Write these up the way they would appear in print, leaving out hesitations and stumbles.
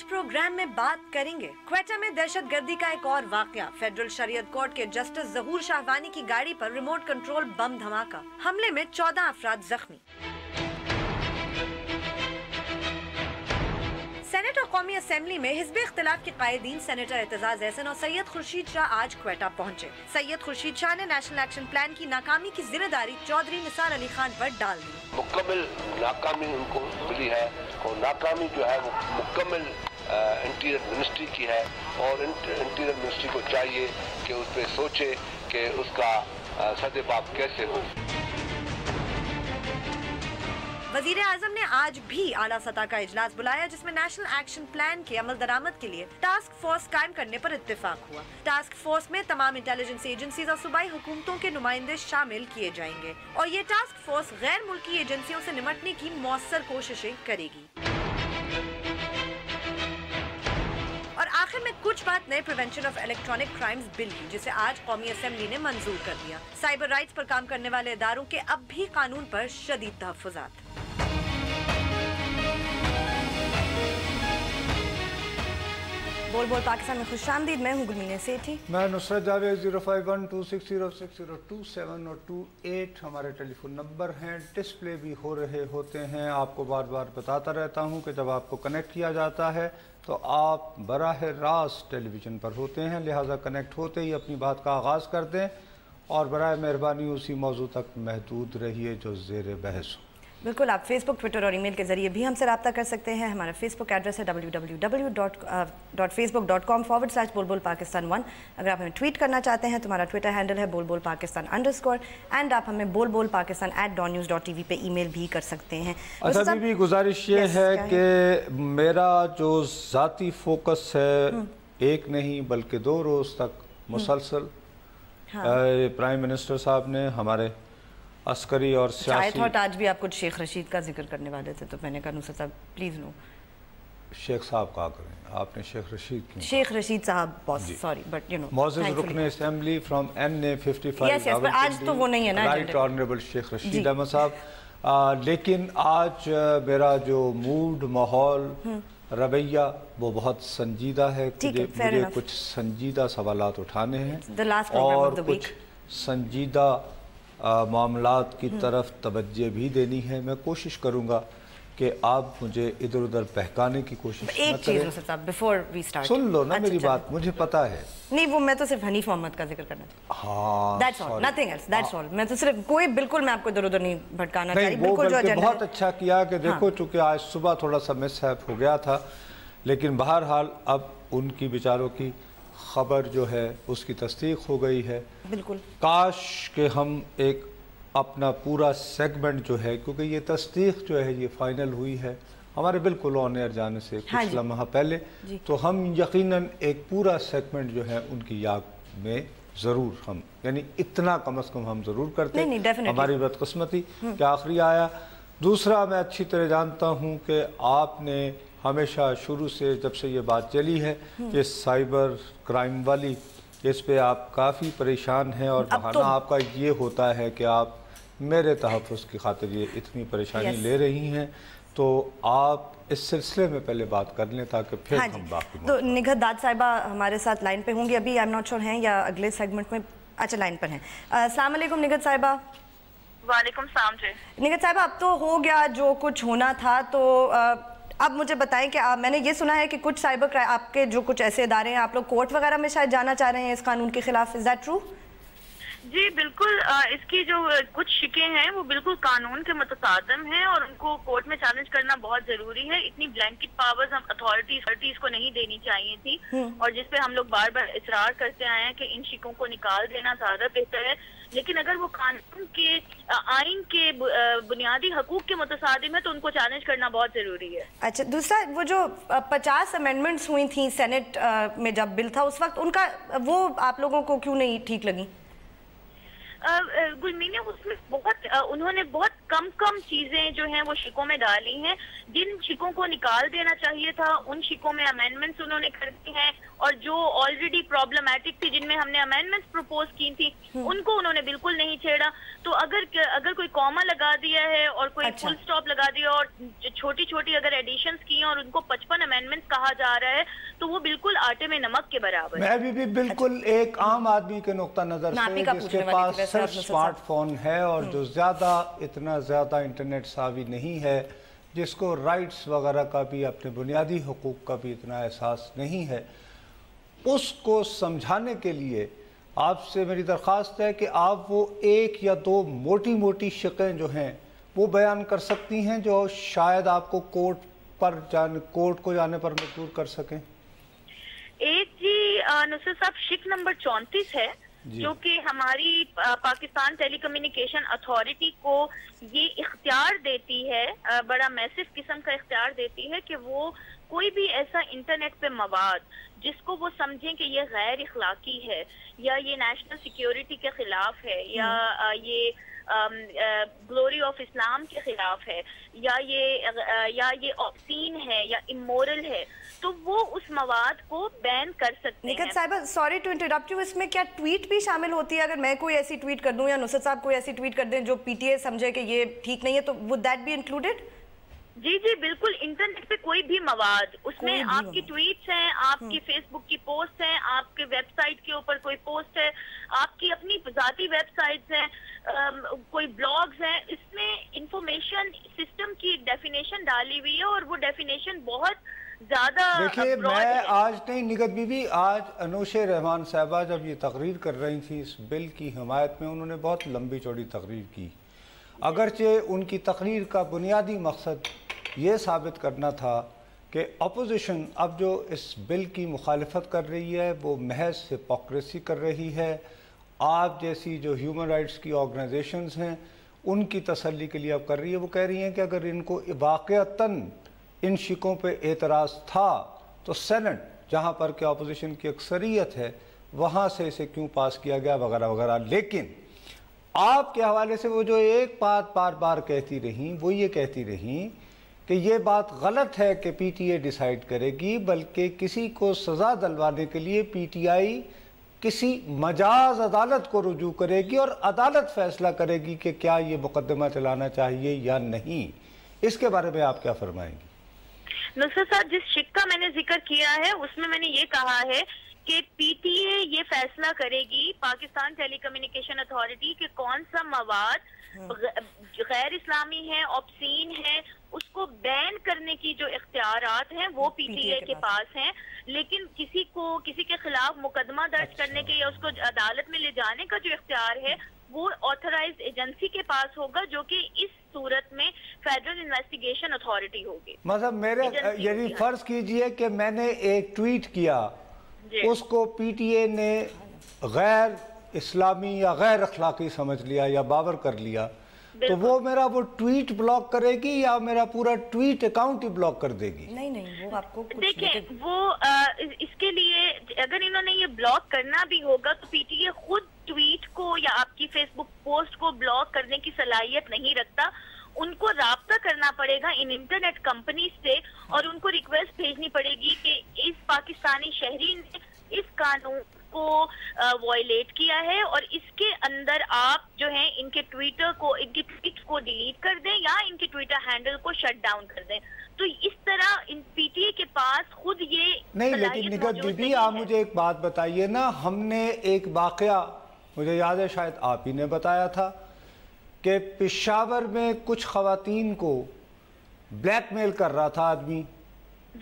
Programme में बात करेंगे क्वेटा में दहशतगर्दी का एक और वाकया। फेडरल शरीयत कोर्ट के जस्टिस ज़हूर शाहवानी की गाड़ी पर रिमोट कंट्रोल बम धमाका। हमले में 14 अफराद जख्मी। सेनेट और कौमी असेंबली में हिज़्ब इख्तिलाफ के कायदीन सेनेटर एतजाज़ एहसन और सैयद खुर्शीद शाह आज क्वेटा पहुंचे। सैयद खुर्शीद शाह ने नेशनल एक्शन प्लान की नाकामी की जिम्मेदारी चौधरी निसार अली खान पर डाल दी। मुकम्मल नाकामी उनको मिली है और नाकामी जो है वो मुकम्मल इंटीरियर मिनिस्ट्री की है और इंटीरियर मिनिस्ट्री को चाहिए कि उस पर सोचे कि उसका सदेबाप कैसे हो। वज़ीर आज़म ने आज भी आला सतह का इजलास बुलाया जिसमें नेशनल एक्शन प्लान के अमल दरामद के लिए टास्क फोर्स कायम करने पर इत्तेफाक हुआ। टास्क फोर्स में तमाम इंटेलिजेंस एजेंसीज और सूबाई हुकूमतों के नुमाइंदे शामिल किए जाएंगे और ये टास्क फोर्स गैर मुल्की एजेंसियों से निपटने की मौसर कोशिशें करेगी। और आखिर में कुछ बात नए prevention of electronic crimes bill की, जिसे आज कौमी असेंबली ने मंजूर कर दिया। साइबर राइट्स पर काम करने वाले इदारों के अब भी कानून पर शदीद तहफ़्फ़ुज़ात। बोल बोल पाकिस्तान में खुशामदीद। मैं हूँ गुलमीना सेठी। मैं नुसरत जावेद। 05126066027 और 28 हमारे टेलीफोन नंबर हैं। डिस्प्ले भी हो रहे होते हैं। आपको बार बार बताता रहता हूँ कि जब आपको कनेक्ट किया जाता है तो आप बराह रास्त टेलीविज़न पर होते हैं, लिहाजा कनेक्ट होते ही अपनी बात का आगाज़ कर दें और बराए मेहरबानी उसी मौजू तक महदूद रहिए जो ज़ेर बहस हो। बिल्कुल, आप फेसबुक, ट्विटर और ईमेल के ज़रिए भी हमसे रब्ता कर सकते हैं। हमारा फेसबुक एड्रेस है www.facebook.com/बुलबुल-पाकिस्तान1। अगर आप हमें ट्वीट करना चाहते हैं तो हमारा ट्विटर हैंडल है बुलबुल-पाकिस्तान_ एंड आप हमें bulbulpakistan@dawnnews.tv पे ईमेल भी कर सकते हैं। अच्छा, अभी भी गुजारिश ये है कि मेरा जो ज़ाती फोकस है एक नहीं बल्कि 2 रोज़ तक मुसलसल प्राइम मिनिस्टर साहब ने हमारे अस्करी और सियासी आज भी आप कुछ शेख रशीद का जिक्र करने वाले थे तो मैंने कहा नुसरत साहब प्लीज नो। शेख साहब कहा करें, आपने शेख रशीद क्यों? शेख रशीद साहब boss, sorry but you know मौजूद रुकने असेंबली फ्रॉम NA 55 आज तो वो नहीं है ना, राइट ऑनरेबल शेख रशीद अहमद साहब। लेकिन आज मेरा जो मूड, माहौल, रवैया वो बहुत संजीदा है। मुझे कुछ संजीदा सवालात उठाने हैं और कुछ संजीदा मामलात की तरफ तवज्जो भी देनी है। मैं कोशिश करूंगा कि आप मुझे इधर उधर बहकाने की कोशिश एक चीज़ साहब बिफोर वी स्टार्ट सुन लो ना मेरी बात, मुझे पता है। नहीं, वो मैं तो सिर्फ हनीफ मोहम्मद का जिक्र करना चाहती हूं। हाँ, that's all, nothing else, that's all. मैं तो सिर्फ कोई बिल्कुल मैं आपको इधर उधर नहीं भटकाना चाह रही। बिल्कुल जो एजेंडा बहुत अच्छा किया कि देखो चूंकि आज सुबह थोड़ा सा मिसहैप हो गया था, लेकिन बहरहाल अब उनकी बेचारों की खबर जो है उसकी तस्दीक हो गई है। बिल्कुल, काश कि हम एक अपना पूरा सेगमेंट जो है, क्योंकि ये तस्दीक जो है ये फाइनल हुई है हमारे बिल्कुल ऑन एयर जाने से कुछ लम्हा पहले, तो हम यकीनन एक पूरा सेगमेंट जो है उनकी याद में ज़रूर हम यानी इतना कम अज़ कम हम ज़रूर करते हैं। हमारी बदकिस्मती कि आखिरी आया। दूसरा, मैं अच्छी तरह जानता हूँ कि आपने हमेशा शुरू से जब से ये बात चली है कि साइबर क्राइम वाली, इस पे आप काफ़ी परेशान हैं और बहाना आपका ये होता है कि आप मेरे तहफ़्फ़ुज़ की खातिर ये इतनी परेशानी ले रही हैं, तो आप इस सिलसिले में पहले बात कर लें ताकि फिर हम बाकी। तो निगहत दाद साहिबा हमारे साथ लाइन पे होंगी अभी, आई एम नॉट श्योर हैं या अगले सेगमेंट में। अच्छा, लाइन पर हैं। अस्सलाम वालेकुम निगहत साहिबा। वालेकुम सलाम जी। निगहत साहिबा, अब तो हो गया जो कुछ होना था, तो अब मुझे बताएं कि मैंने ये सुना है कि कुछ साइबर क्राइम आपके जो कुछ ऐसे इदारे हैं, आप लोग कोर्ट वगैरह में शायद जाना चाह रहे हैं इस कानून के खिलाफ, इज दैट ट्रू? जी बिल्कुल, इसकी जो कुछ शिकें हैं वो बिल्कुल कानून के मुतसादिम हैं और उनको कोर्ट में चैलेंज करना बहुत जरूरी है। इतनी ब्लैंकेट पावर्स हम अथॉरिटीज को नहीं देनी चाहिए थी और जिस पे हम लोग बार बार इसरार करते आए हैं कि इन शिकों को निकाल देना ज्यादा बेहतर है। लेकिन अगर वो कानून के आइन के बुनियादी हकूक के मुतसादिम है तो उनको चैलेंज करना बहुत जरूरी है। अच्छा, दूसरा, वो जो 50 अमेंडमेंट्स हुई थी सेनेट में जब बिल था उस वक्त, उनका वो आप लोगों को क्यों नहीं ठीक लगी? गुलमीना, उसमें बहुत उन्होंने बहुत कम चीजें जो हैं वो शिकों में डाली हैं। जिन शिकों को निकाल देना चाहिए था उन शिकों में अमेंडमेंट्स उन्होंने कर दी हैं, और जो ऑलरेडी प्रॉब्लमैटिक थी जिनमें हमने अमेंडमेंट्स प्रपोज की थी उनको उन्होंने बिल्कुल नहीं छेड़ा। तो अगर कोई कॉमा लगा दिया है और कोई फुल स्टॉप लगा दिया और छोटी छोटी अगर एडिशंस की हैं और उनको 55 अमेंडमेंट्स कहा जा रहा है तो वो बिल्कुल आटे में नमक के बराबर है। मैं भी बिल्कुल एक आम आदमी के नुक्ता नजर से जिसके पास सिर्फ स्मार्टफोन है और जो इतना ज्यादा इंटरनेट सावी नहीं है, जिसको राइट्स वगैरह का भी, अपने बुनियादी हुकूक का भी इतना एहसास नहीं है, उसको समझाने के लिए आपसे मेरी दरख्वास्त है कि आप वो एक या दो मोटी मोटी शिकें जो हैं वो बयान कर सकती हैं जो शायद आपको कोर्ट को जाने पर मजबूर कर सकें। एक जी नुसरत साहब, शिक नंबर 34 है जो कि हमारी पाकिस्तान टेलीकम्युनिकेशन अथॉरिटी को ये इख्तियार देती है, बड़ा मैसिव किस्म का इख्तियार देती है कि वो कोई भी ऐसा इंटरनेट पे मवाद जिसको वो समझें कि ये गैर इखलाकी है या ये नेशनल सिक्योरिटी के खिलाफ है या ये ग्लोरी ऑफ इस्लाम के खिलाफ है या ये ऑब्सीन है या इमोरल है, तो वो उस मवाद को बैन कर सकते हैं। निकत साहिबा, सॉरी टू इंटरप्ट यू, इसमें क्या ट्वीट भी शामिल होती है? अगर मैं कोई ऐसी ट्वीट कर दूं या नुसरत साहब कोई ऐसी ट्वीट कर दें जो पीटीए समझे कि ये ठीक नहीं है, तो वुड दैट बी इंक्लूडेड? जी जी बिल्कुल, इंटरनेट पे कोई भी मवाद, उसमें आपकी ट्वीट्स हैं, आपकी फेसबुक की पोस्ट हैं, आपके वेबसाइट के ऊपर कोई पोस्ट है, आपकी अपनी ज़ाती वेबसाइट्स हैं, कोई ब्लॉग्स हैं, इसमें इंफॉर्मेशन सिस्टम की डेफिनेशन डाली हुई है और वो डेफिनेशन बहुत ज्यादा। देखिए, मैं आज नहीं निगत बीबी, आज अनूशे रहमान साहबा जब ये तकरीर कर रही थी इस बिल की हिमायत में, उन्होंने बहुत लंबी चौड़ी तकरीर की। अगरचे उनकी तकरीर का बुनियादी मकसद ये साबित करना था कि अपोजिशन अब जो इस बिल की मुखालिफत कर रही है वो महज हिपोक्रेसी कर रही है। आप जैसी जो ह्यूमन राइट्स की ऑर्गेनाइजेशंस हैं उनकी तसल्ली के लिए अब कर रही है। वो कह रही हैं कि अगर इनको वाक़अतन इन शिकों पे एतराज़ था तो सेनेट, जहाँ पर कि अपोजिशन की अक्सरियत है, वहाँ से इसे क्यों पास किया गया वगैरह वगैरह। लेकिन आपके हवाले से वो जो एक बात बार बार कहती रहीं वो ये कहती रहीं कि ये बात गलत है कि पीटीए डिसाइड करेगी, बल्कि किसी को सज़ा दिलवाने के लिए पीटीआई किसी मजाज अदालत को रुजू करेगी और अदालत फैसला करेगी कि क्या ये मुकदमा चलाना चाहिए या नहीं। इसके बारे में आप क्या फरमाएंगी? नुसरत साहब, जिस शिक का मैंने जिक्र किया है उसमें मैंने ये कहा है कि पीटीए ये फैसला करेगी, पाकिस्तान टेलीकम्युनिकेशन अथॉरिटी, कि कौन सा मवाद गैर इस्लामी है, ऑब्सीन है, उसको बैन करने की जो इख्तियारात हैं वो पीटीए के पास हैं। लेकिन किसी के खिलाफ मुकदमा दर्ज करने के या उसको अदालत में ले जाने का जो इख्तियार है वो ऑथराइज्ड एजेंसी के पास होगा, जो कि इस सूरत में फेडरल इन्वेस्टिगेशन अथॉरिटी होगी। मतलब मेरे यदि फर्ज कीजिए कि मैंने एक ट्वीट किया, उसको पीटीए ने गैर इस्लामी या गैर अखलाकी समझ लिया या बावर कर लिया, तो वो मेरा वो ट्वीट ब्लॉक करेगी या मेरा पूरा ट्वीट अकाउंट ही ब्लॉक कर देगी? नहीं, वो आपको देखिए, वो इसके लिए अगर इन्होंने ये ब्लॉक करना भी होगा तो पीटीए खुद ट्वीट को या आपकी फेसबुक पोस्ट को ब्लॉक करने की सलाहियत नहीं रखता। उनको राब्ता करना पड़ेगा इन इंटरनेट कंपनी से और उनको रिक्वेस्ट भेजनी पड़ेगी कि इस पाकिस्तानी शहरी ने इस कानून को वायलेट किया है और इसके अंदर आप जो है इनके इनकी ट्वीट को डिलीट कर दें या इनके ट्विटर हैंडल को शट डाउन कर दें। तो इस तरह इन पीटीए के पास खुद ये नहीं। लेकिन निगत बीबी, आप मुझे एक बात बताइए ना, हमने एक वाकया, मुझे याद है शायद आप ही ने बताया था कि पेशावर में कुछ खवातीन को ब्लैकमेल कर रहा था आदमी,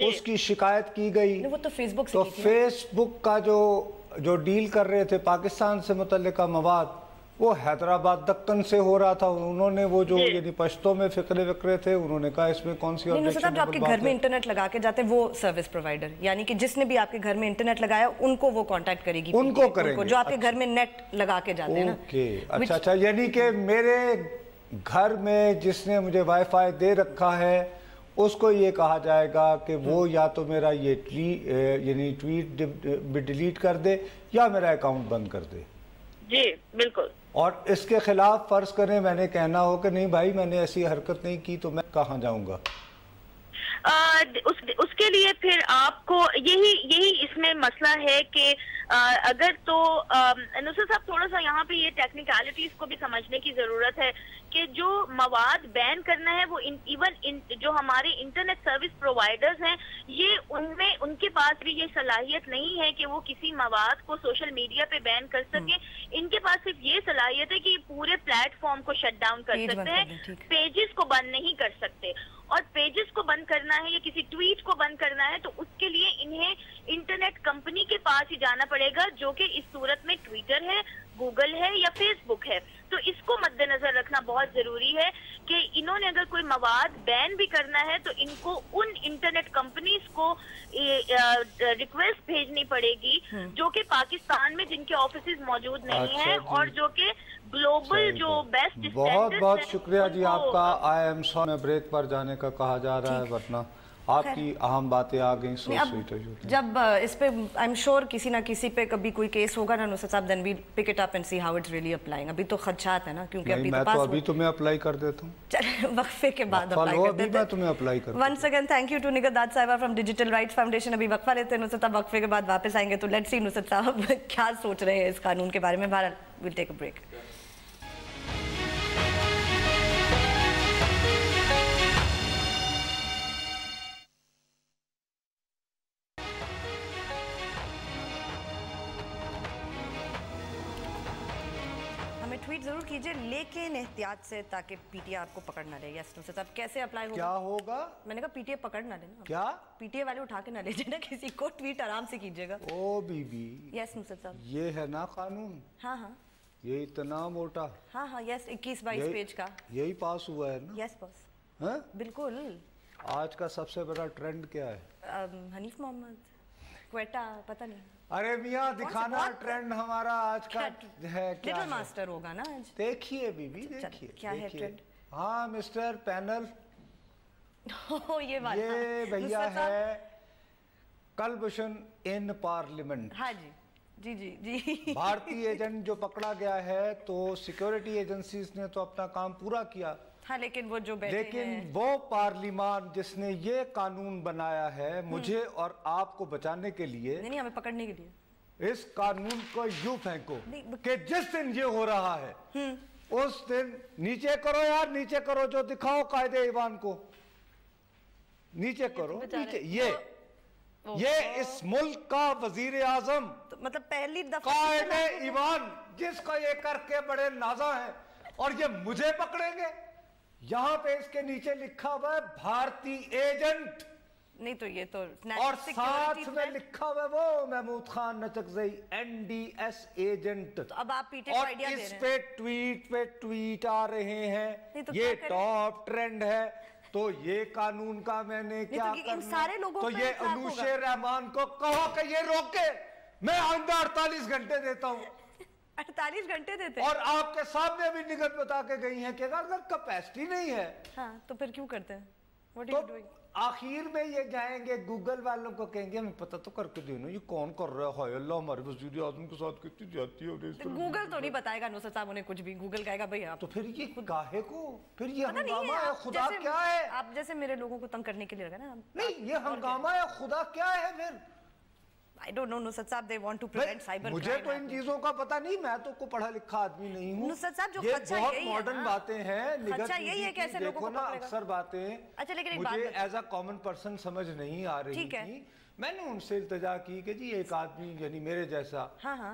उसकी शिकायत की गई। वो तो फेसबुक से तो फेसबुक का जो डील कर रहे थे पाकिस्तान से मुतल्लिका मवाद, वो हैदराबाद दक्कन से हो रहा था। उन्होंने वो जो यानी पश्तो में फिक्रे थे, उन्होंने कहा इसमें कौन सी ऑब्जेक्शन जो आपके घर में इंटरनेट लगा के जाते हैं वो सर्विस प्रोवाइडर, यानी कि जिसने भी आपके घर में इंटरनेट लगाया उनको वो कांटेक्ट करेगी, उनको करेंगे जो आपके घर में नेट लगा के जाते हैं ना। ओके, अच्छा, यानी कि मेरे घर में जिसने मुझे वाईफाई दे रखा है उसको ये कहा जाएगा कि वो या तो मेरा ये यानी ट्वीट डिलीट कर दे या मेरा अकाउंट बंद कर दे। जी बिल्कुल। اور اس کے خلاف فرض کریں میں نے کہنا ہو کہ نہیں بھائی میں نے ایسی حرکت نہیں کی تو میں کہاں جاؤں گا؟ اس کے لیے پھر آپ کو یہی اس میں مسئلہ ہے کہ اگر تو نصرت صاحب تھوڑا سا یہاں پہ یہ ٹیکنیکلٹیز کو بھی سمجھنے کی ضرورت ہے کہ جو مواد بین کرنا ہے وہ ایون جو ہمارے انٹرنیٹ سروس پرووائڈرز ہیں ان کے پاس بھی یہ صلاحیت نہیں ہے کہ وہ کسی مواد کو سوشل میڈیا پہ بین کر سکیں. ان کے پاس صرف یہ صلاحیت ہے کہ پورے پلیٹ فارم کو شٹ ڈاؤن کر سکتے ہیں, پیجز کو بند نہیں کر سکتے. اور پیجز کو بند کرنا ہے یا کسی ٹویٹ کو بند کرنا ہے تو اس کے لیے انہیں انٹرنیٹ کمپنی کے پاس ہی جانا پڑے گا, جو کہ اس صورت میں ٹویٹر ہے, گوگل ہے یا فیس بک ہے. تو اس کو مد نظر رکھنا بہت ضروری ہے کہ انہوں نے اگر کوئی مواد بین بھی کرنا ہے تو ان کو ان انٹرنیٹ کمپنیز کو ریکویسٹ بھیجنی پڑے گی جو کہ پاکستان میں جن کے آفیسز موجود نہیں ہیں اور جو کہ گلوبل جو بیسٹ. بہت بہت شکریہ جی آپ کا. آئی ایم سوری میں بریک پر جانے کا کہا جا رہا ہے ورنہ آپ کی اہم باتیں آ گئیں. جب اس پہ آئی ایم شور کسی نہ کسی پہ کبھی کوئی کیس ہوگا نا نصرت صاحب, then we pick it up and see how it's really applying. ابھی تو خدشات ہیں نا کیونکہ ابھی تو میں اپلائی کر دیتا ہوں. چلے وقفے کے بعد اپلائی کر دیتے ہیں. میں تمہیں اپلائی کروں. Once again thank you to Nighat Dad صاحبہ فرام ڈیجیٹل رائٹس فاؤنڈیشن. ابھی وقفہ لیتے ہیں نصرت صاحب, وقفے کے بعد واپس آئیں گے تو لیٹس سی نصرت صاحب کیا سوچ رہے ہیں اس قانون کے بارے میں. بہرحال well take a break. Tweet ضرور کیجئے لیکن احتیاط سے تاکہ پی ٹی آئی آپ کو پکڑ نہ لے. یس نصرت صاحب کیسے اپلائی ہوگا؟ کیا ہوگا؟ میں نے کہا پی ٹی آئی پکڑ نہ لے نا. کیا پی ٹی آئی والے اٹھا کے نہ لے جائے نا کسی کو. ٹویٹ آرام سے کیجئے گا. O B be. یس نصرت صاحب یہ ہے نا قانون. ہاں ہاں یہ اتنا موٹا. ہاں ہاں یس 21-22 پیج کا یہی پاس ہوا ہے نا. یس بس ہاں بالکل. آج کا سب سے بڑا ٹرینڈ کیا ہے؟ حنیف محمد کوئٹہ پتہ نہیں. ارے میاں دکھانا ٹرینڈ ہمارا آج کا ہے کیا لٹل ماسٹر ہوگا نا آج. دیکھیے بی بی دیکھیے کیا ہے ٹرینڈ. ہاں مسٹر پینل یہ بھیا ہے کلبھوشن ان پارلیمنٹ. ہاں جی جی جی جی. بھارتی ایجنٹ جو پکڑا گیا ہے تو سیکیورٹی ایجنسیز نے تو اپنا کام پورا کیا. ہاں لیکن وہ جو بیٹھے ہیں لیکن وہ پارلیمان جس نے یہ قانون بنایا ہے مجھے اور آپ کو بچانے کے لیے, نہیں ہمیں پکڑنے کے لیے, اس قانون کو یوں پھینکو کہ جس دن یہ ہو رہا ہے اس دن نیچے کرو یار, نیچے کرو, جو دکھاؤ قائد ایوان کو نیچے کرو. نیچے یہ اس ملک کا وزیر اعظم مطلب پہلی دفعہ قائد ایوان جس کو یہ کر کے بڑے نازا ہیں اور یہ مجھے پکڑیں گے. یہاں پہ اس کے نیچے لکھا ہوا ہے بھارتی ایجنٹ. نہیں تو یہ تو اور ساتھ میں لکھا ہوا ہے وہ محمود خان نچکزئی NDS ایجنٹ. اب آپ پی ٹی آئی کو آئیڈیا دے رہے ہیں. اور اس پہ ٹویٹ آ رہے ہیں یہ ٹاپ ٹرینڈ ہے. تو یہ قانون کا میں نے کیا کرنا, تو یہ انوش رحمان کو کہو کہ یہ روکے. میں آئندہ 48 گھنٹے دیتا ہوں. 48 گھنٹے دیتے ہیں. اور آپ کے سامنے بھی نگہت بتا کے گئی ہیں کہ اگر کیپیسٹی نہیں ہے ہاں تو پھر کیوں کرتے ہیں. تو آخر میں یہ جائیں گے گوگل والوں کو کہیں گے ہمیں پتہ تو کر کے دینا یہ کون کر رہا ہے. ہائے اللہ ہمارے وزیر اعظم کے ساتھ کتنی جاتی ہے. گوگل تو نہیں بتائے گا نصرت صاحب انہیں کچھ بھی. گوگل کہے گا بھئی آپ تو پھر یہ کاہے کو, پھر یہ ہنگامہ ہے خدا کیا ہے. آپ جیسے میرے لوگوں کو تنگ کرنے کے لیے لگا نا. نہیں یہ ہنگامہ ہے خدا کیا ہے. پھر I don't know نصرت صاحب they want to prevent cyber crime. مجھے تو ان چیزوں کا پتہ نہیں, میں تو کو پڑھا لکھا آدمی نہیں ہوں. نصرت صاحب جو یہ خدشہ بہت یہی ہے ماڈرن باتیں ہیں. خدشہ یہی ہے کہ ایسے لوگوں کو دیکھو نا اکثر باتیں مجھے ایز اے کامن پرسن سمجھ نہیں آ رہی تھی. میں نے ان سے التجا کی کہ جی ایک آدمی یعنی میرے جیسا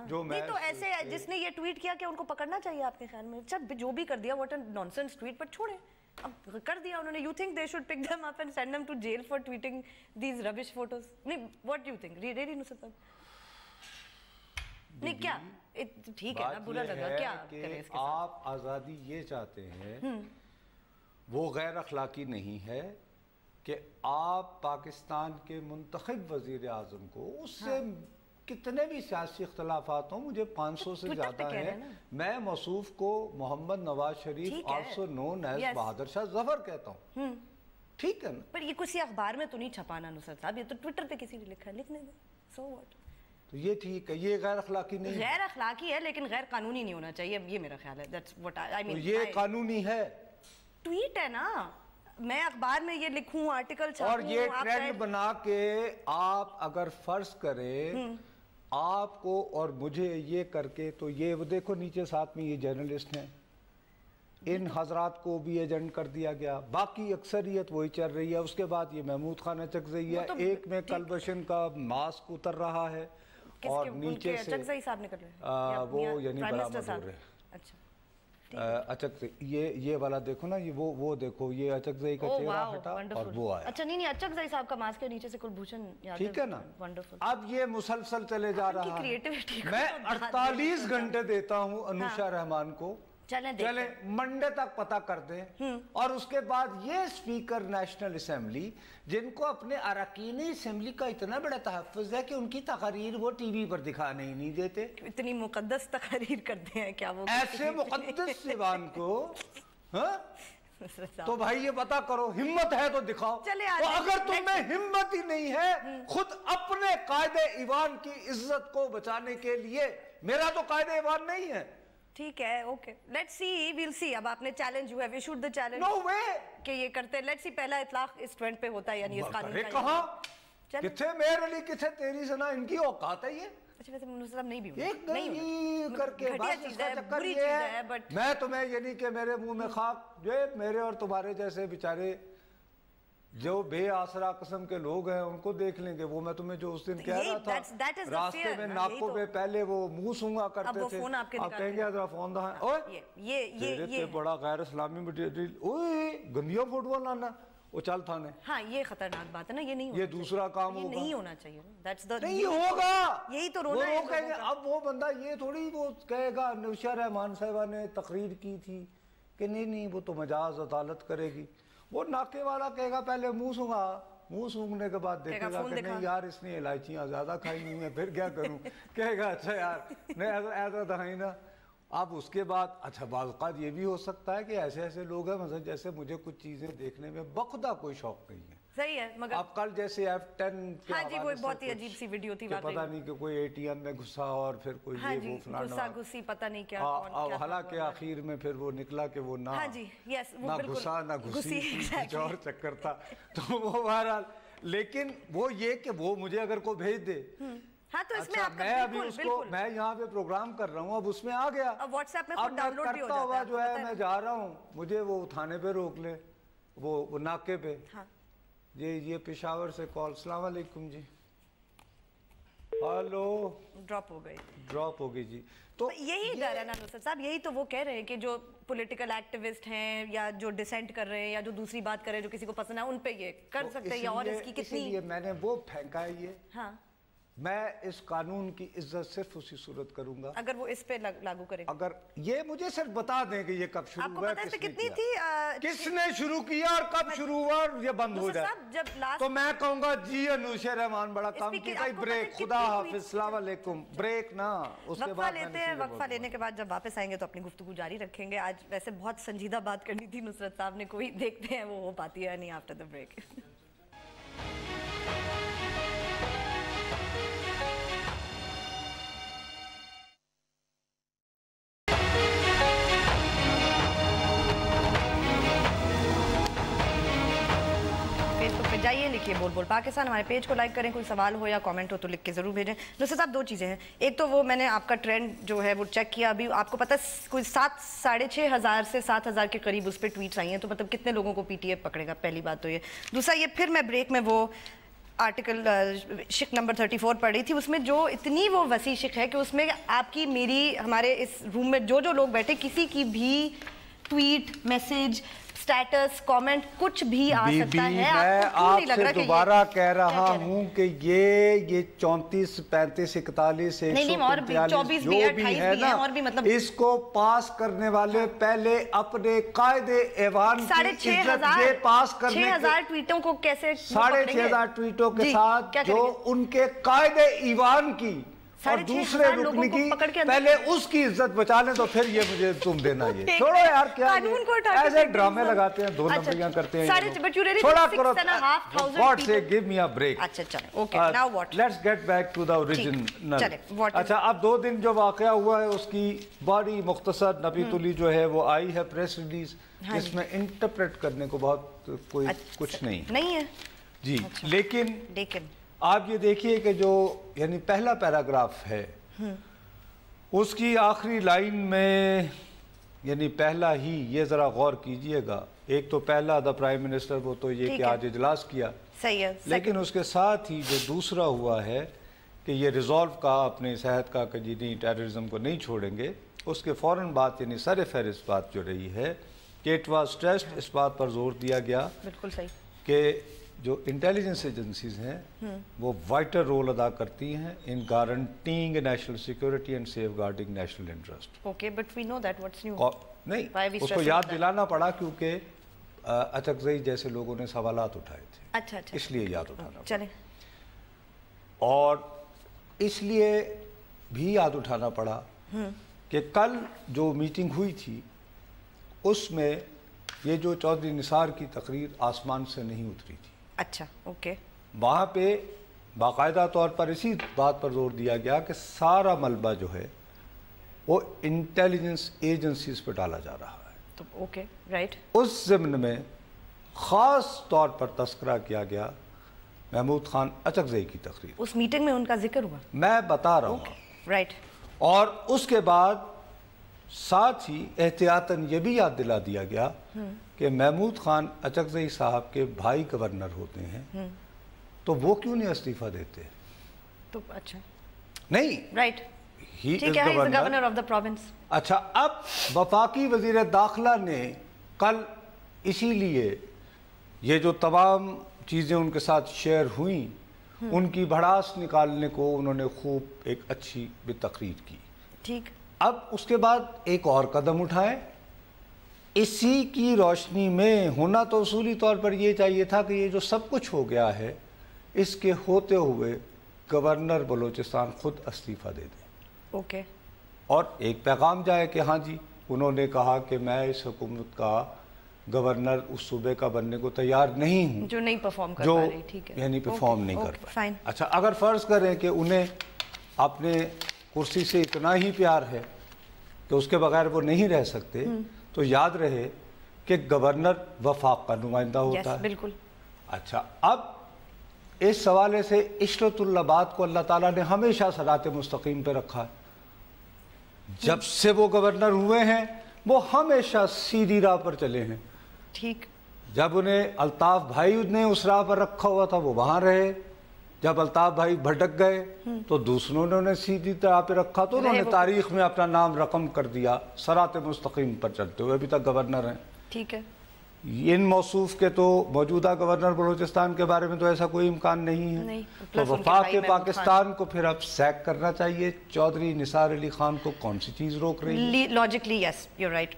جو میں تو ایسے جس نے یہ ٹویٹ کیا کہ ان کو پکڑنا چاہیے آپ کے خیال میں. اچھا جو بھی کر دیا واٹ اے نانسنس ٹویٹ, پر چھوڑیں اب کر دیا انہوں نے. You think they should pick them up and send them to jail for tweeting these rubbish photos. نہیں what do you think really نصرت صاحب نہیں کیا ٹھیک ہے نا برا لگا کیا کریں اس کے ساتھ. آپ آزادی یہ چاہتے ہیں وہ غیر اخلاقی نہیں ہے کہ آپ پاکستان کے منتخب وزیر اعظم کو اس سے کتنے بھی سیاسی اختلافات ہوں, مجھے 500 سے زیادہ ہیں, میں موصوف کو محمد Nawaz Sharif also known as Bahadur Shah Zafar کہتا ہوں. ٹھیک ہے نا, پر یہ کسی اخبار میں تو نہیں چھپانا نصرت صاحب, یہ تو ٹویٹر پہ کسی نے لکھا ہے, لکھنے دیں. سو واٹ तो ये ठीक है, ये गैर अखलाकी नहीं, गैर अखलाकी है लेकिन गैर कानूनी नहीं होना चाहिए, ये मेरा ख्याल है। That's what I mean. तो ये कानूनी है, ट्वीट है ना, मैं अखबार में ये लिखूं, आर्टिकल छापूं, और ये ट्रेंड बना के आप अगर फर्ज करें आपको और मुझे ये करके, तो ये वो देखो नीचे साथ में ये जर्नलिस्ट हैं, इन हजरात को भी एजेंट कर दिया गया, बाकी अक्सरियत वही चल रही है। उसके बाद ये महमूद खान अचकज़ई है, तो एक में कलबशन का मास्क उतर रहा है और नीचे से अचकज़ई साहब निकल रहे हैं, वो यानी बरामद हो रहे हैं। अच्छा अचकज़ई ये वाला देखो ना, ये वो देखो, ये अचकज़ई का चेहरा हटा और वो आया। अच्छा नहीं अचकज़ई साहब का मास्क के नीचे से कुलभूषण यादव, ठीक है ना, वंडरफुल। अब ये मुसलसल चले जा रहा है। मैं 48 घंटे देता हूँ अनुषा रहमान को, चले मंडे तक पता कर दें, और उसके बाद ये स्पीकर नेशनल असेंबली जिनको अपने अरकान असेंबली का इतना बड़ा तहफ़्फ़ुज़ है कि उनकी तकरीर वो टीवी पर दिखाने ही नहीं देते, इतनी मुकद्दस तकरीर करते हैं क्या वो, ऐसे मुकद्दस ज़बान को, हाँ? तो भाई ये पता करो, हिम्मत है तो दिखाओ। तो अगर तुम्हें हिम्मत ही नहीं है खुद अपने कायदे ईवान की इज्जत को बचाने के लिए, मेरा तो कायदे ईवान नहीं है, ठीक है, okay, let's see, we'll see. अब आपने चैलेंज हुआ है, we should the challenge, no way कि ये करते हैं। लेट्स सी पहला इतलाक इस ट्रेंड पे होता है, यानी इस कानून का। कहाँ किथे मेयर अली, किथे तेरी सना, इनकी औकात है ये। अच्छा वैसे मुझे सब नहीं भी एक नहीं करके बस इसका चक्कर ये है, मैं तुम्हें ये नहीं कि मेरे मुंह में खाक, जो मेरे और तुम्हारे जैसे बेचारे जो बेआसरा किस्म के लोग हैं उनको देख लेंगे। वो मैं तुम्हें जो उस दिन कह रहा था, रास्ते में नाकों पे पहले वो मुंह सूंघा करते थे, आप कहेंगे जरा फोन दहा, ओए ये बड़ा गैर इस्लामी मटेरियल, ओए गंदिया फुटबॉल लाना, वो चल थाने। हाँ ये खतरनाक बात है ना, ये नहीं, ये दूसरा काम होगा, नहीं होना चाहिए, दैट्स द नहीं होगा, यही तो रोना है। अब वो बंदा ये थोड़ी वो कहेगा अनुषा रहमान साहिबा ने तकरीर की थी कि नहीं वो तो मजाज अदालत करेगी, वो नाके वाला कहेगा पहले मुंह सूंघा, मुंह सूंघने के बाद देखेगा कि नहीं यार इसने इलायचियाँ ज्यादा खाई हुई हैं, फिर क्या करूं, कहेगा अच्छा यार नहीं ऐसा दिखाई ना। अब उसके बाद अच्छा बाज़ ये भी हो सकता है कि ऐसे ऐसे लोग हैं, मतलब जैसे मुझे कुछ चीजें देखने में बखुदा कोई शौक नहीं है, सही है, मगर अब कल जैसे F10 हाँ जी वो बहुत ही अजीब सी वीडियो थी, पता नहीं कि कोई ATM में घुसा और फिर कोई हाँ ये वो फलाना घुसी पता नहीं क्या, हालांकि आखिर में फिर वो निकला कि वो ना, हाँ जी यस, ना घुसा ना घुसी, कुछ और चक्कर था। तो वो बहरहाल, लेकिन वो ये कि वो मुझे अगर को भेज दे, हाँ तो इसमें अच्छा, मैं अभी उसको मैं यहाँ पे प्रोग्राम कर रहा हूँ, अब उसमें आ गया, अब व्हाट्सएप में अब डाउनलोड भी हो जाता हुआ जो है मैं जा रहा हूँ, मुझे वो थाने पे रोक ले, वो नाके पे, ये पेशावर से कॉल, अस्सलाम वालेकुम जी, हेलो, ड्रॉप हो गई जी। तो यही डर है ना नुसरत साहब, यही तो वो कह रहे हैं कि जो पॉलिटिकल एक्टिविस्ट हैं या जो डिसेंट कर रहे हैं या जो दूसरी बात कर रहे हैं, जो किसी को पसंद है, उन पे ये कर सकते हैं, और इसकी कितनी, मैंने वो फेंका है ये, हाँ मैं इस कानून की इज्जत सिर्फ उसी सूरत करूंगा अगर वो इस पे लागू करेगा, अगर ये मुझे सिर्फ बता दें कि ये कब शुरू हुआ, कितनी थी, किसने शुरू किया और कब शुरू हुआ और ये बंद हो जाए, जब तो मैं कहूंगा जी अनुषा रहमान बड़ा काम किया। ब्रेक, खुदा हाफिज, अस्सलाम वालेकुम, ब्रेक ना, उसके बाद लेते हैं, वक्फा लेने के बाद जब वापस आएंगे तो अपनी गुफ्तगू जारी रखेंगे। आज वैसे बहुत संजीदा बात करनी थी नुसरत साहब ने, कोई देखते हैं वो हो पाती है नहीं आफ्टर द ब्रेक। जाइए लिखिए बोल बोल पाकिस्तान, हमारे पेज को लाइक करें, कोई सवाल हो या कमेंट हो तो लिख के ज़रूर भेजें। नुसरत साहब दो चीज़ें हैं, एक तो वो मैंने आपका ट्रेंड जो है वो चेक किया, अभी आपको पता है कोई 6,500 से 7,000 के करीब उस पर ट्वीट्स आई हैं, तो मतलब कितने लोगों को PTA पकड़ेगा, पहली बात तो ये। दूसरा ये, फिर मैं ब्रेक में वो आर्टिकल शिक नंबर 34 पढ़ी थी, उसमें जो इतनी वो वसी शिक है कि उसमें आपकी मेरी हमारे इस रूम में जो जो लोग बैठे, किसी की भी ट्वीट, मैसेज, स्टेटस, कमेंट कुछ भी आ सकता है। मैं आपसे दोबारा कह रहा हूं कि ये 34, 35, 41, 143 जो भी है ना, और भी मतलब इसको पास करने वाले पहले अपने कायदे ऐवान की इज्जत ये पास करने, 6,000 ट्वीटों को कैसे, 6,500 ट्वीटों के साथ जो उनके कायदे ईवान की اور دوسرے رکن کی پہلے اس کی عزت بچا لیں تو پھر یہ مجھے تم دینا یہ چھوڑو یار کیا ایسے ڈرامے لگاتے ہیں 2 نمبریاں کرتے ہیں تھوڑا کرو God say give me a break let's get back to the original اچھا اب 2 دن جو واقعہ ہوا ہے اس کی بڑی مختصر نبی تلی جو ہے وہ آئی ہے پریس ریلیز اس میں انٹرپریٹ کرنے کو بہت کوئی کچھ نہیں ہے جی لیکن آپ یہ دیکھیے کہ جو یعنی پہلا پیراگراف ہے اس کی آخری لائن میں یعنی پہلا ہی یہ ذرا غور کیجئے گا ایک تو پہلا دا پرائم منسٹر وہ تو یہ کہ آج اجلاس کیا لیکن اس کے ساتھ ہی جو دوسرا ہوا ہے کہ یہ ریزولو کا اپنے صحت کا کہ جی نہیں ٹیررزم کو نہیں چھوڑیں گے اس کے فوراً بات یعنی سر فہرست بات جو رہی ہے کہ اٹ واز اسٹریسڈ اس بات پر زور دیا گیا کہ جو انٹیلیجنس ایجنسیز ہیں وہ وائٹل رول ادا کرتی ہیں in guaranteeing national security and safeguarding national interest نہیں اس کو یاد دلانا پڑا کیونکہ اچکزئی جیسے لوگوں نے سوالات اٹھائے تھے اس لیے یاد اٹھانا پڑا اور اس لیے بھی یاد اٹھانا پڑا کہ کل جو میٹنگ ہوئی تھی اس میں یہ جو چودھری نثار کی تقریر آسمان سے نہیں اتری تھی اچھا اوکے وہاں پہ باقاعدہ طور پر اسی بات پر زور دیا گیا کہ سارا ملبہ جو ہے وہ انٹیلیجنس ایجنسیز پہ ڈالا جا رہا ہے اوکے رائٹ اس ضمن میں خاص طور پر تذکرہ کیا گیا محمود خان اچکزئی کی تقریر اس میٹنگ میں ان کا ذکر ہوا میں بتا رہا ہوں رائٹ اور اس کے بعد ساتھ ہی احتیاطاً یہ بھی یاد دلا دیا گیا کہ محمود خان اچکزئی صاحب کے بھائی گورنر ہوتے ہیں تو وہ کیوں نہیں استعفیٰ دیتے تو اچھا نہیں right governor of the province اچھا اب وفاقی وزیر داخلہ نے کل اسی لیے یہ جو تمام چیزیں ان کے ساتھ شیئر ہوئیں ان کی بھڑاس نکالنے کو انہوں نے خوب ایک اچھی بھی تقریر کی ٹھیک اب اس کے بعد ایک اور قدم اٹھائے اسی کی روشنی میں ہونا تو اصولی طور پر یہ چاہیے تھا کہ یہ جو سب کچھ ہو گیا ہے اس کے ہوتے ہوئے گورنر بلوچستان خود استعفیٰ دے دیں اوکے اور ایک پیغام جائے کہ ہاں جی انہوں نے کہا کہ میں اس حکومت کا گورنر اس صوبے کا بننے کو تیار نہیں ہوں جو نہیں پرفارم کر پا رہی ٹھیک ہے یعنی پرفارم نہیں کر پا رہی اچھا اگر فرض کریں کہ انہیں اپنے کرسی سے اتنا ہی پیار ہے کہ اس کے بغیر وہ نہیں رہ سکتے تو یاد رہے کہ گورنر وفاق کا نمائندہ ہوتا ہے بالکل اچھا اب اس حوالے سے عشرت العباد کو اللہ تعالیٰ نے ہمیشہ صراط مستقیم پہ رکھا ہے جب سے وہ گورنر ہوئے ہیں وہ ہمیشہ سیدھی راہ پر چلے ہیں ٹھیک جب انہیں الطاف بھائی نے اس راہ پر رکھا ہوا تھا وہ وہاں رہے جب الطاف بھائی بھٹک گئے تو دوسروں نے انہیں سیدھی راہ پہ رکھا تو انہوں نے تاریخ میں اپنا نام رقم کر دیا صراط مستقیم پر چلتے ہوئے ابھی تک گورنر ہیں ٹھیک ہے ان موصوف کے تو موجودہ گورنر بلوچستان کے بارے میں تو ایسا کوئی امکان نہیں ہے تو وفاق پاکستان کو پھر اب سیک کرنا چاہیے چودھری نثار علی خان کو کون سی چیز روک رہی ہے logically yes you right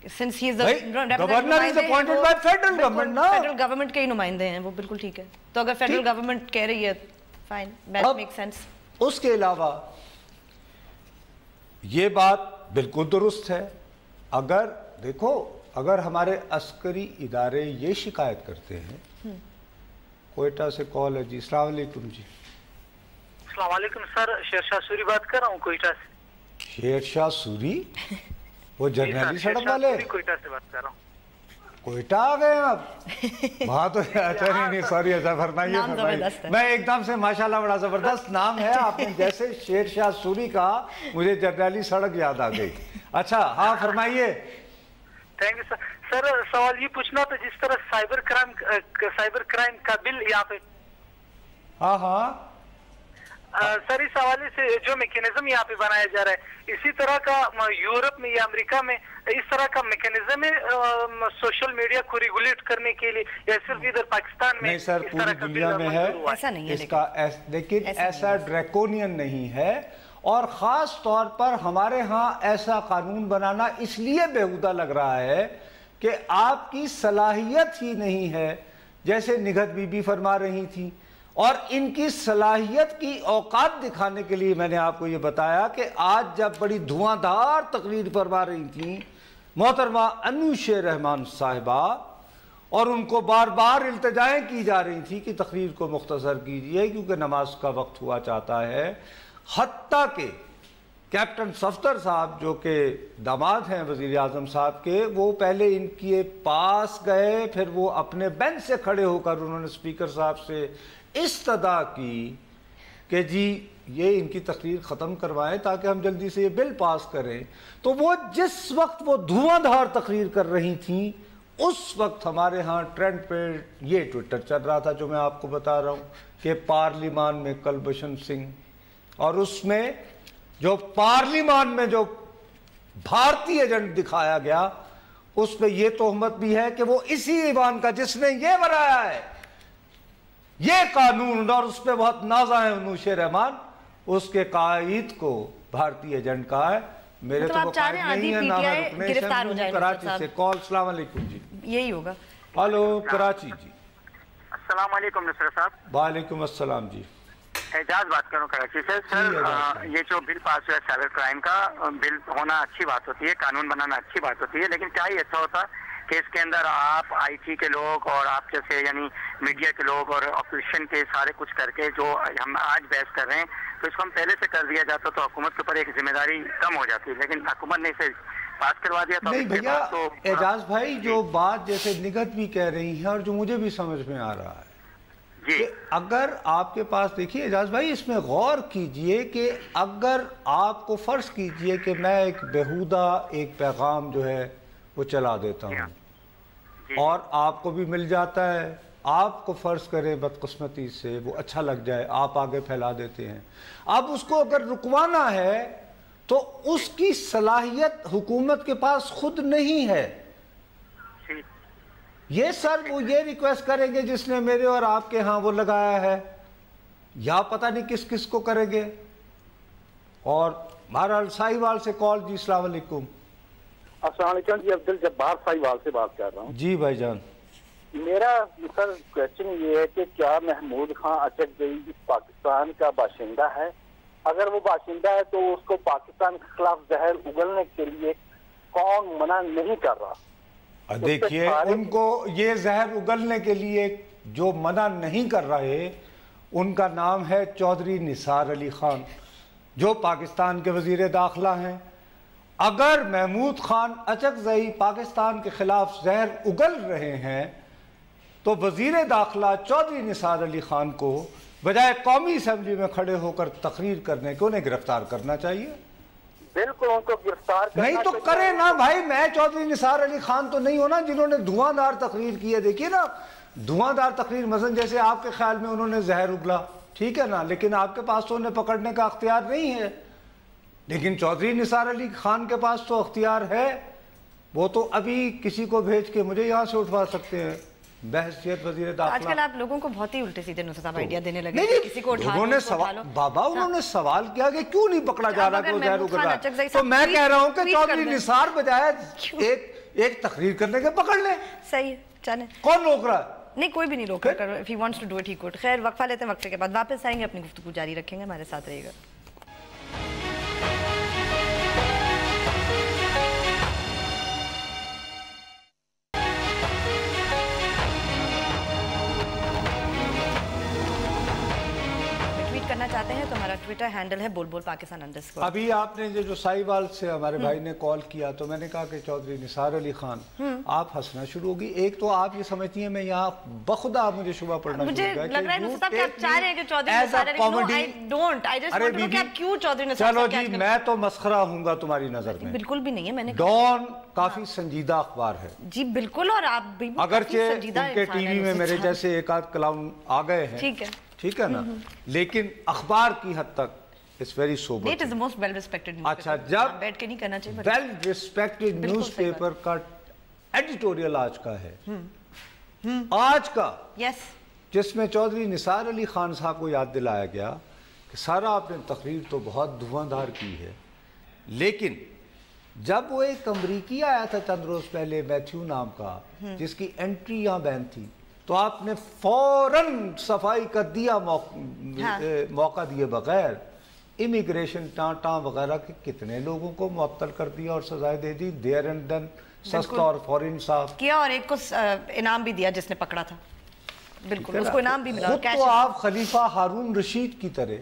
since he is the governor is appointed by federal government نا federal government کے ہی نمائندے ہیں وہ بالکل ٹھیک ہے تو اگر federal government کہہ رہی ہے fine that makes sense اس کے علاوہ یہ بات بالکل درست ہے اگر دیکھو اگر ہمارے عسکری ادارے یہ شکایت کرتے ہیں کوئٹہ سے کال ہے جی السلام علیکم جی السلام علیکم سر شیرشاہ سوری بات کر رہا ہوں کوئٹہ سے شیرشاہ سوری وہ جرنیلی سڑک والے کوئٹہ سے بات کر رہا ہوں کوئٹہ آ گئے آپ وہاں تو اچھا نہیں سوری ایسا فرمائیے میں ایک دم سے ماشاءاللہ بڑا زبردست نام ہے آپ نے جیسے شیرشاہ سوری کہا مجھے جرنیلی سڑک یاد آ گئی اچھا ہاں فرمائیے تھینک یو سر سر سوال یہ پوچھنا تھا جس طرح سائبر کرائم کا بل یہاں پہ ہاں ہاں سر اس حوالے سے جو میکینزم یہاں پہ بنایا جا رہا ہے اسی طرح کا یورپ میں یا امریکہ میں اس طرح کا میکینزم ہے سوشل میڈیا کو ریگولیٹ کرنے کے لیے یا صرف ادھر پاکستان میں نہیں سر پوری دنیا میں ہے اس کا لیکن ایسا ڈریکونین نہیں ہے اور خاص طور پر ہمارے ہاں ایسا قانون بنانا اس لیے بےہودہ لگ رہا ہے کہ آپ کی صلاحیت ہی نہیں ہے جیسے نگہت بی بی فرما رہی تھی اور ان کی صلاحیت کی اوقات دکھانے کے لیے میں نے آپ کو یہ بتایا کہ آج جب بڑی دھواں دھار تقریر فرما رہی تھیں محترمہ انوش رحمان صاحبہ اور ان کو بار بار التجائیں کی جا رہی تھی کہ تقریر کو مختصر کیجیے کیونکہ نماز کا وقت ہوا چاہتا ہے، حتیٰ کہ کیپٹن صفدر صاحب جو کہ داماد ہیں وزیر اعظم صاحب کے، وہ پہلے ان کے پاس گئے، پھر وہ اپنے بینچ سے کھڑے ہو کر انہوں نے اسپیکر صاحب سے استدعا کی کہ جی یہ ان کی تقریر ختم کروائیں تاکہ ہم جلدی سے یہ بل پاس کریں۔ تو وہ جس وقت وہ دھواں دھار تقریر کر رہی تھیں اس وقت ہمارے ہاں ٹرینڈ پہ یہ ٹویٹر چل رہا تھا جو میں آپ کو بتا رہا ہوں کہ پارلیمان میں کلبھشن سنگھ، اور اس میں جو پارلیمان میں جو بھارتی ایجنٹ دکھایا گیا اس پہ یہ تہمت بھی ہے کہ وہ اسی ایوان کا جس نے یہ بنایا ہے یہ قانون، اور اس پہ بہت نازا ہے انوش رحمان، اس کے قائد کو بھارتی ایجنٹ کہا ہے۔ میرے تو وہ قائد نہیں ہے، نہ میں رکنیش ہوں کراچی سے۔ کال السلام علیکم جی، یہی ہوگا۔ ہلو کراچی جی۔ السلام علیکم نصر صاحب۔ وعلیکم السلام جی۔ اعجاز بات کروں کراچی سے۔ سر یہ جو بل پاس ہوا ہے سائبر کرائم کا، بل ہونا اچھی بات ہوتی ہے، قانون بنانا اچھی بات ہوتی ہے، لیکن کیا ہی اچھا ہوتا کہ اس کے اندر آپ آئی ٹی کے لوگ اور آپ جیسے یعنی میڈیا کے لوگ اور اپوزیشن کے سارے کچھ کر کے جو ہم آج بحث کر رہے ہیں تو اس کو ہم پہلے سے کر دیا جاتا تو حکومت کے اوپر ایک ذمہ داری کم ہو جاتی، لیکن حکومت نے اسے پاس کروا دیا۔ تو نہیں بھیا اعجاز بھائی جو بات جیسے نگہت بھی کہہ رہی ہیں اور جو مجھے بھی سمجھ میں آ رہا ہے کہ اگر آپ کے پاس دیکھیے اعجاز بھائی اس میں غور کیجئے کہ اگر آپ کو فرض کیجئے کہ میں ایک بیہودہ ایک پیغام جو ہے وہ چلا دیتا ہوں اور آپ کو بھی مل جاتا ہے، آپ کو فرض کریں بدقسمتی سے وہ اچھا لگ جائے، آپ آگے پھیلا دیتے ہیں، اب اس کو اگر رکوانا ہے تو اس کی صلاحیت حکومت کے پاس خود نہیں ہے۔ یہ سر وہ یہ ریکویسٹ کریں گے جس نے میرے اور آپ کے ہاں وہ لگایا ہے، یا پتہ نہیں کس کس کو کریں گے۔ اور بہرحال ساہیوال سے کال جی، السلام علیکم۔ السلام علیکم جی، عبد الجبار ساہیوال سے بات کر رہا ہوں جی بھائی جان۔ میرا سر کویسچن یہ ہے کہ کیا محمود خان اچکزئی پاکستان کا باشندہ ہے؟ اگر وہ باشندہ ہے تو اس کو پاکستان کے خلاف زہر اگلنے کے لیے کون منع نہیں کر رہا؟ دیکھیے ان کو یہ زہر اگلنے کے لیے جو منع نہیں کر رہے ان کا نام ہے چودھری نثار علی خان جو پاکستان کے وزیر داخلہ ہیں۔ اگر محمود خان اچکزئی پاکستان کے خلاف زہر اگل رہے ہیں تو وزیر داخلہ چودھری نثار علی خان کو بجائے قومی اسمبلی میں کھڑے ہو کر تقریر کرنے کے انہیں گرفتار کرنا چاہیے۔ بالکل ان کو گرفتار کرنا نہیں تو کرے نا بھائی، میں چودھری نثار علی خان تو نہیں ہونا جنہوں نے دھواں دار تقریر کی ہے۔ دیکھیے نا دھواں دار تقریر مثلا جیسے آپ کے خیال میں انہوں نے زہر اگلا، ٹھیک ہے نا، لیکن آپ کے پاس تو انہیں پکڑنے کا اختیار نہیں ہے، لیکن چودھری نثار علی خان کے پاس تو اختیار ہے، وہ تو ابھی کسی کو بھیج کے مجھے یہاں سے اٹھوا سکتے ہیں بحثیت وزیر داخلہ۔ آج کل آپ لوگوں کو بہت ہی الٹے سیدھے صاحب آئیڈیا دینے لگے نہیں، کسی کو اٹھا لوگوں نے سوال بابا انہوں نے سوال کیا کہ کیوں نہیں پکڑا جا رہا کہ وہ زہر اگل رہا ہے، تو میں کہہ رہا ہوں کہ چودھری نثار بجائے ایک تقریر کرنے کے پکڑ لیں۔ صحیح ہے، چلیں۔ کون روک رہا ہے؟ نہیں کوئی بھی نہیں روک رہا، if he wants to do it he could۔ خیر وقفہ لیتے ہیں، وقفے کے بعد واپس آئیں گے، اپنی گفتگو جاری رکھیں گے، ہمارے ساتھ رہیے گا۔ کرنا چاہتے ہیں تو ہمارا ٹویٹر ہینڈل ہے بول بول پاکستان _ ابھی آپ نے جو ساہیوال سے ہمارے بھائی نے کال کیا تو میں نے کہا کہ چودھری نثار علی خان آپ ہنسنا شروع ہوگی۔ ایک تو آپ یہ سمجھتی ہیں میں یہاں بخدا مجھے شبہ پڑنا شروع مجھے ہو لگ رہا ہے نصر صاحب کہ آپ چاہ رہے ہیں کہ چودھری نثار Ali Khan I don't I just want to know کہ آپ کیوں چودھری نثار چلو جی میں تو مسخرہ ہوں گا تمہاری نظر میں؟ بالکل بھی نہیں ہے، میں نے ڈان کافی سنجیدہ اخبار ہے جی بالکل، اور آپ بھی اگرچہ ان کے ٹی وی میں میرے جیسے ایک آدھ کلاؤن آ گئے ہیں، ٹھیک ہے نا، لیکن اخبار کی حد تک it's very sober۔ It is the most well respected newspaper۔ اچھا جب بیٹھ کے نہیں کرنا چاہیے well respected newspaper کا ایڈیٹوریل آج کا ہے، آج کا، جس میں چودھری نثار علی خان صاحب کو یاد دلایا گیا کہ سارا آپ نے تقریر تو بہت دھواں دھار کی ہے، لیکن جب وہ ایک امریکی آیا تھا چند روز پہلے میتھیو نام کا جس کی انٹری یہاں بین تھی، तो आपने फौरन सफाई का दिया मौका दिए बगैर इमिग्रेशन टाँटा वगैरह के कितने लोगों को मुअत्तल कर दिया और सजाएं दे दी, देयर एंड देन सस्ता और फौरन साफ किया, और एक को इनाम भी दिया जिसने पकड़ा था। बिल्कुल, उसको इनाम भी मिला। तो आप खलीफा हारून रशीद की तरह,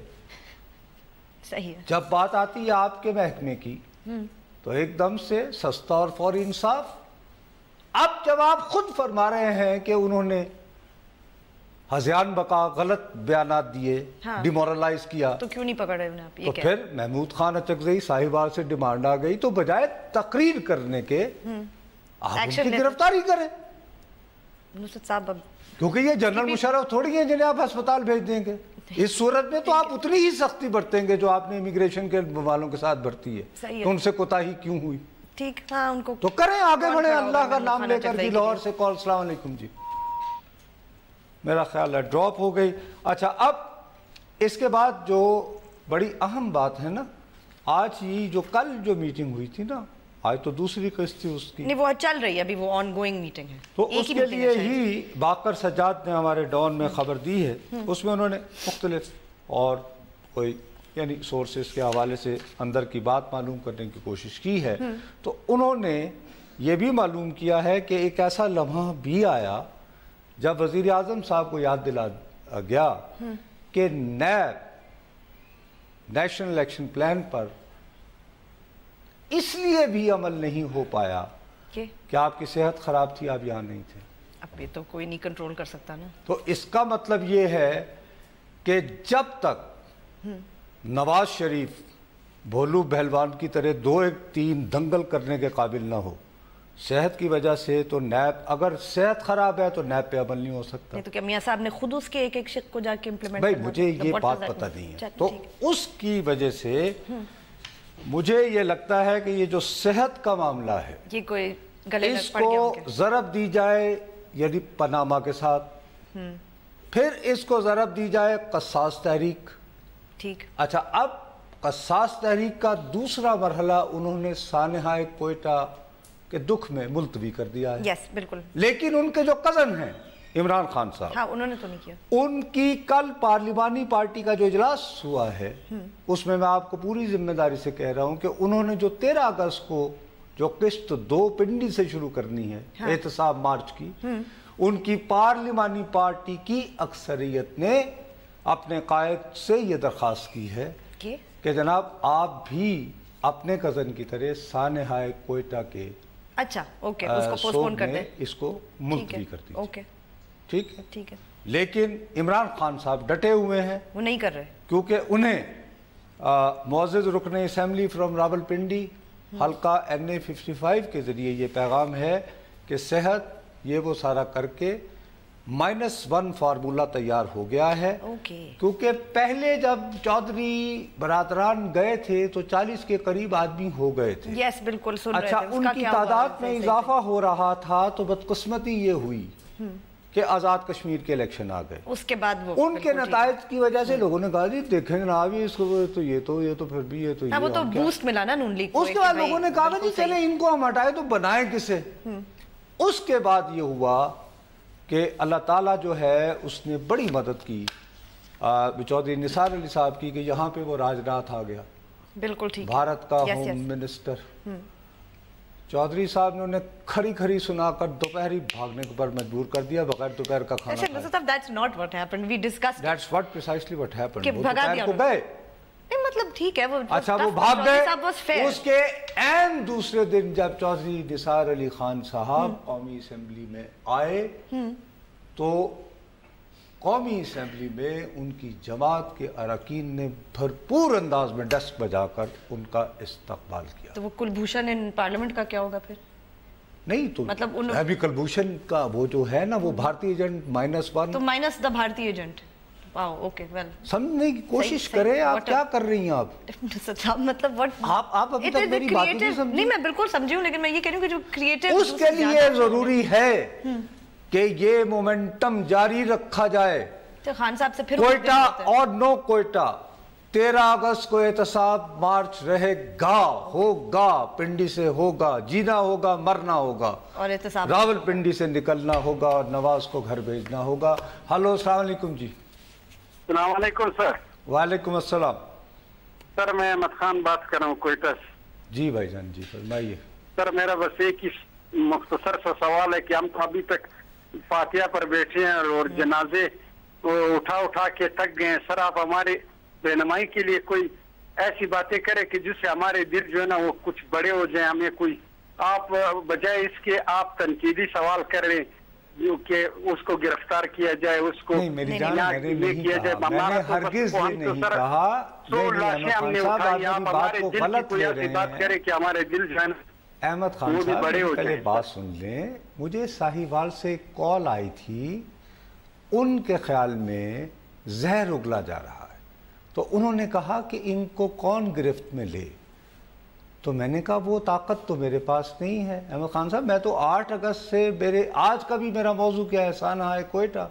सही है, जब बात आती है आपके महकमे की तो एकदम से सस्ता और फौरी इंसाफ। अब जब आप खुद फरमा रहे हैं कि उन्होंने हज़ियान बका गलत बयानात दिए, हाँ, डिमोरलाइज किया, तो क्यों नहीं पकड़े उन्हें आप? ये तो फिर महमूद खान अचकज़ई साहिबाल से डिमांड आ गई, तो बजाय तकरीर करने के आप उनकी गिरफ्तारी करें। नुसरत साहब, क्योंकि ये जनरल मुशर्रफ थोड़ी है जिन्हें आप अस्पताल भेज देंगे। इस सूरत में तो आप उतनी ही सख्ती बरतेंगे जो आपने इमिग्रेशन के वालों के साथ बरती है। तो उनसे कोताही क्यों हुई? ठीक, हाँ, उनको तो करें, आगे बढ़े, अल्लाह का नाम लेकर जी। लाहौर से कॉल, अस्सलाम वालेकुम जी, मेरा ख्याल है ड्रॉप हो गई। अच्छा, अब इसके बाद जो बड़ी अहम बात है ना, आज ये जो कल जो मीटिंग हुई थी ना, आज तो दूसरी किस्त थी उसकी, नहीं वो चल रही है अभी, वो ऑन गोइंग मीटिंग है। तो उसके लिए ही बाकर सज्जाद ने हमारे डॉन में खबर दी है। उसमें उन्होंने मुख्तलिफ और कोई यानी सोर्सेस के हवाले से अंदर की बात मालूम करने की कोशिश की है। तो उन्होंने ये भी मालूम किया है कि एक ऐसा लम्हा भी आया जब वज़ीर आज़म साहब को याद दिला गया कि नैब नेशनल इलेक्शन प्लान पर इसलिए भी अमल नहीं हो पाया कि आपकी सेहत खराब थी, आप यहाँ नहीं थे। अब ये तो कोई नहीं कंट्रोल कर सकता ना। तो इसका मतलब ये है कि जब तक नवाज शरीफ भोलू पहलवान की तरह 2-1-3 दंगल करने के काबिल ना हो सेहत की वजह से, तो नैब, अगर सेहत खराब है तो नैब पे अमल नहीं हो सकता। तो क्या मियां साहब ने खुद उसके एक शिक को जाके इम्प्लीमेंट? भाई मुझे ये बात पता नहीं है, तो उसकी वजह से मुझे ये लगता है कि ये जो सेहत का मामला है, ये कोई गले में पड़ इसको ज़रब दी जाए यानी पनामा के साथ, फिर इसको ज़रब दी जाए कसास तहरीक। ठीक, अच्छा, अब कसास तहरीक का दूसरा मरहला उन्होंने सानहाए कोयटा के दुख में मुलतवी कर दिया है। यस, बिल्कुल। लेकिन उनके जो कजन हैं इमरान खान साहब, हाँ, उन्होंने तो नहीं किया। उनकी कल पार्लिमानी पार्टी का जो इजलास हुआ है उसमें मैं आपको पूरी जिम्मेदारी से कह रहा हूं कि उन्होंने जो 13 अगस्त को जो किस्त 2 पिंडी से शुरू करनी है, हाँ, एहतसाब मार्च की, उनकी पार्लिमानी पार्टी की अक्सरियत ने अपने कायद से ये दरख्वास्त की है कि जनाब आप भी अपने कजन की तरह सानहाए कोयटा के अच्छा ओके उसको पोस्टपोन कर दें, इसको मुलतवी कर दीजिए। ओके, ठीक है, ठीक है। लेकिन इमरान खान साहब डटे हुए हैं, वो नहीं कर रहे, क्योंकि उन्हें मुअज़्ज़िज़ रुकन असेंबली फ्रॉम रावलपिंडी हल्का NA 55 के जरिए ये पैगाम है कि सेहत ये वो सारा करके -1 फार्मूला तैयार हो गया है। क्योंकि पहले जब चौधरी बरादरान गए थे तो 40 के करीब आदमी हो गए थे। यस, बिल्कुल सुन अच्छा, रहे थे। उनकी तादाद में इजाफा हो रहा था, तो बदकिस्मती ये हुई कि आज़ाद कश्मीर के इलेक्शन आ गए। उसके बाद वो उनके नतायज की वजह से लोगों ने कहा जी देखेंगे ना अभी इसको, तो ये तो फिर भी ये तो वो तो बूस्ट मिला ना नून लीग को। उसके बाद लोगों ने कहा जी चले इनको हम हटाए तो बनाए किसे। उसके बाद ये हुआ कि अल्लाह ताला जो है उसने बड़ी मदद की चौधरी निसार अली साहब की कि यहाँ पे वो राजनाथ आ गया, बिल्कुल ठीक, भारत का होम मिनिस्टर। चौधरी साहब ने उन्हें खरी खरी सुनाकर दोपहरी भागने पर मजबूर कर दिया बगैर दोपहर का खाना खाए। That's not what happened. We discussed. That's what precisely what happened. वो दोपहर को गए, मतलब ठीक है वो, अच्छा वो भाग गए। उसके एन दूसरे दिन जब चौधरी निसार अली खान साहब कौमी असेंबली में आए तो कौमी असेंबली में उनकी जमात के अरकान ने भरपूर अंदाज में डस्ट बजाकर उनका इस्तकबाल किया। तो वो कुलभूषण इन पार्लियामेंट का क्या होगा फिर? नहीं तो मतलब अभी कुलभूषण का वो जो है ना वो भारतीय एजेंट -1, तो माइनस द भारतीय एजेंट। ओके, वेल समझने की कोशिश करें। आप क्या कर रही हैं आप? मतलब आप अभी तक मेरी बात नहीं, मैं बिल्कुल समझी हूँ, लेकिन मैं ये कह रही हूँ कि जो क्रिएटिव, उसके लिए जरूरी है कि ये मोमेंटम जारी रखा जाए। तो खान साहब से फिर कोयटा और नो कोयटा 13 अगस्त को एहतसाब मार्च रहेगा, होगा, पिंडी से होगा, जीना होगा, मरना होगा और एहतसाब रावलपिंडी से निकलना होगा और नवाज को घर भेजना होगा। हेलो, अस्सलाम वालेकुम जी। अस्सलाम वालेकुम सर। वालेकुम अस्सलाम। सर मैं अहमद खान बात कर रहा हूँ कोयटा से। जी भाईजान जी फरमाइए। सर मेरा बस एक ही मुख्तसर सा सवाल है कि हम तो अभी तक फातिहा पर बैठे हैं और जनाजे उठा के थक गए हैं। सर आप हमारे रहनुमाई के लिए कोई ऐसी बातें करें कि जिससे हमारे दिल जो है ना वो कुछ बड़े हो जाए। हमें कोई आप बजाय इसके आप तनकीदी सवाल कर रहे जो कि उसको गिरफ्तार किया जाए, उसको नहीं मेरी जान, मैंने नहीं किया जाए। मैंने हरगिज़ ये नहीं कहा। हमने उठाई, आप हमारे दिल की कोई ऐसी बात करें कि हमारे दिल जो है ना अहमद खान साहब पहले बात सुन लें। मुझे साहिवाल से कॉल आई थी, उनके ख्याल में जहर उगला जा रहा है, तो उन्होंने कहा कि इनको कौन गिरफ्त में ले। तो मैंने कहा वो ताकत तो मेरे पास नहीं है अहमद खान साहब। मैं तो 8 अगस्त से मेरे आज का भी मेरा मौजू क्या है, साना है कोयटा,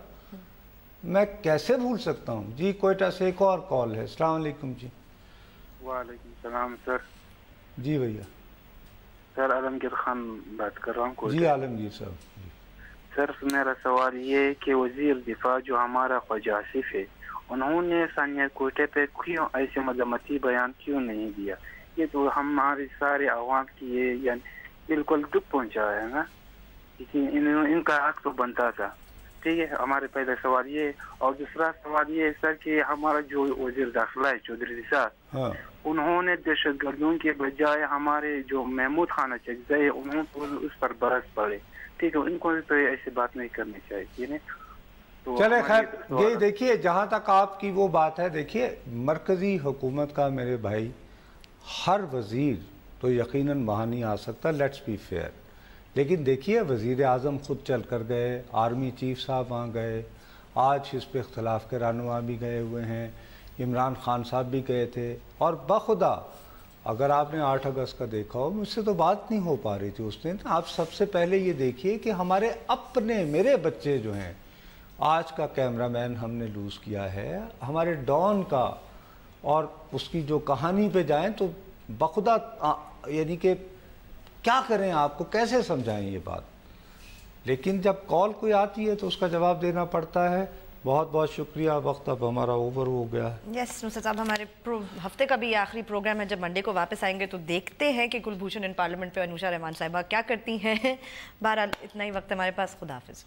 मैं कैसे भूल सकता हूँ जी। कोयटा से एक और कॉल है। अस्सलाम वालेकुम जी। वालेकुम सलाम सर। जी भैया। सर आलमगीर खान बात कर रहा हूँ। जी आलमगीर साहब। सर मेरा सवाल ये है कि वजीर दिफा जो हमारा ख्वाजा आसिफ है, उन्होंने सानिया कोयटे पे क्यों ऐसे मजम्मती बयान क्यों नहीं दिया? ये तो हमारे सारे आवाम की ये यानी बिल्कुल दुख पहुंचा है ना, लेकिन इनका हक तो बनता था। ठीक है, हमारे पहला सवाल ये। और दूसरा सवाल ये है सर कि हमारा जो वजीर दाखिला है चौधरी निसार, उन्होंने दहशत गर्दों के बजाय हमारे जो महमूद खान चकजई उन्होंने उस पर बरस पड़े। ठीक है, उनको तो ऐसी बात नहीं करनी चाहिए। तो चले खैर, ये देखिए जहाँ तक आपकी वो बात है, देखिए मरकजी हुकूमत का मेरे भाई हर वज़ीर तो यकीनन वहाँ नहीं आ सकता, लेट्स बी फेयर। लेकिन देखिए वज़ीर आज़म ख़ुद चल कर गए, आर्मी चीफ साहब वहाँ गए, आज हिज़्ब इख्तिलाफ़ के रहनुमा भी गए हुए हैं, इमरान खान साहब भी गए थे। और बखुदा अगर आपने 8 अगस्त का देखा हो, मुझसे तो बात नहीं हो पा रही थी उस दिन। आप सबसे पहले ये देखिए कि हमारे अपने मेरे बच्चे जो हैं, आज का कैमरामैन हमने लूज़ किया है, हमारे डॉन का, और उसकी जो कहानी पे जाएं तो बखुदा यानी कि क्या करें, आपको कैसे समझाएं ये बात। लेकिन जब कॉल कोई आती है तो उसका जवाब देना पड़ता है। बहुत बहुत शुक्रिया, वक्त अब हमारा ओवर हो गया है। यस नुसरत साहब, हमारे हफ्ते का भी ये आखिरी प्रोग्राम है। जब मंडे को वापस आएंगे तो देखते हैं कि कुलभूषण इन पार्लियामेंट पे अनुषा रहमान साहिबा क्या करती हैं। बहरहाल इतना ही वक्त हमारे पास। खुदा हाफिज़।